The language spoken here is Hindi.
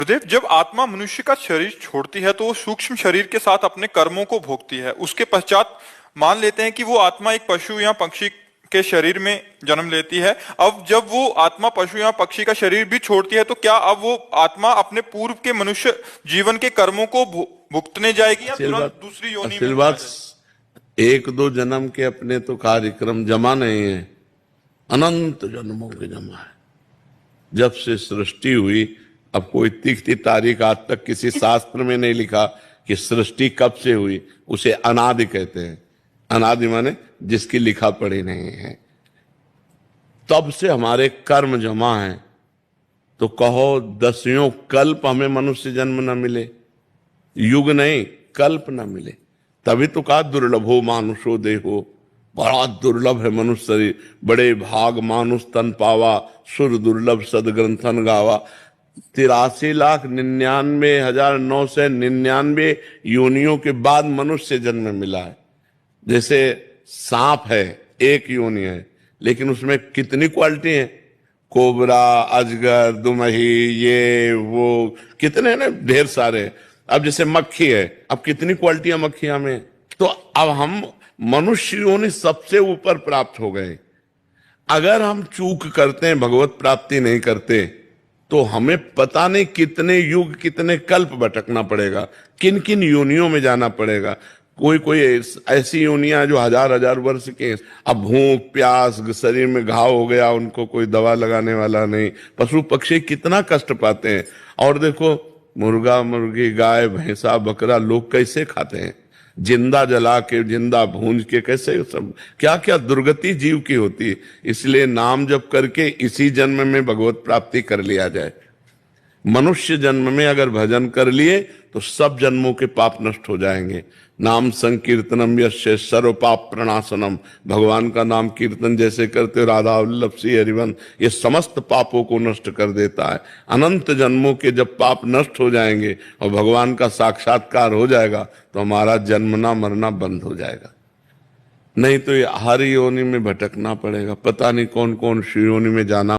गुरुदेव, जब आत्मा मनुष्य का शरीर छोड़ती है तो वो सूक्ष्म शरीर के साथ अपने कर्मों को भोगती है। उसके पश्चात मान लेते हैं कि वो आत्मा एक पशु या पक्षी के शरीर में जन्म लेती है। अब जब वो आत्मा पशु या पक्षी का शरीर भी छोड़ती है तो क्या अब वो आत्मा अपने पूर्व के मनुष्य जीवन के कर्मों को भुगतने जाएगी या तुरंत दूसरी योनि में बात एक दो जन्म के अपने तो कार्यक्रम जमा नहीं है, अनंत जन्मों के जमा है। जब से सृष्टि हुई, अब कोई तिथि तारीख आज तक किसी शास्त्र में नहीं लिखा कि सृष्टि कब से हुई। उसे अनादि कहते हैं। अनादि माने जिसकी लिखा पढ़ी नहीं है। तब से हमारे कर्म जमा हैं। तो कहो दसियों कल्प हमें मनुष्य जन्म न मिले, युग नहीं कल्प न मिले। तभी तो कहा दुर्लभो मानुषो देहो, बड़ा दुर्लभ है मनुष्य शरीर। बड़े भाग मानुष तन पावा, सुर दुर्लभ सदग्रंथन गावा। 83,99,999 योनियों के बाद मनुष्य जन्म मिला है। जैसे सांप है, एक योनि है, लेकिन उसमें कितनी क्वालिटी है। कोबरा, अजगर, दुमही, ये वो कितने ना, ढेर सारे। अब जैसे मक्खी है, अब कितनी क्वालिटियां मक्खियां में। तो अब हम मनुष्य योनि सबसे ऊपर प्राप्त हो गए। अगर हम चूक करते हैं, भगवत प्राप्ति नहीं करते, तो हमें पता नहीं कितने युग कितने कल्प भटकना पड़ेगा, किन किन योनियों में जाना पड़ेगा। कोई कोई ऐसी योनियां जो हजार हजार वर्ष के। अब भूख प्यास, शरीर में घाव हो गया, उनको कोई दवा लगाने वाला नहीं। पशु पक्षी कितना कष्ट पाते हैं। और देखो मुर्गा मुर्गी, गाय भैंसा बकरा लोग कैसे खाते हैं, जिंदा जला के, जिंदा भूंज के, कैसे सब क्या क्या दुर्गति जीव की होती है। इसलिए नाम जप करके इसी जन्म में भगवत प्राप्ति कर लिया जाए। मनुष्य जन्म में अगर भजन कर लिए तो सब जन्मों के पाप नष्ट हो जाएंगे। नाम संकीर्तनम यस्य सर्व पाप प्रणाशनम। भगवान का नाम कीर्तन जैसे करते राधा वल्लभ श्री हरिवंश, ये समस्त पापों को नष्ट कर देता है। अनंत जन्मों के जब पाप नष्ट हो जाएंगे और भगवान का साक्षात्कार हो जाएगा तो हमारा जन्मना मरना बंद हो जाएगा। नहीं तो ये हर योनि में भटकना पड़ेगा, पता नहीं कौन कौन सी योनि में जाना।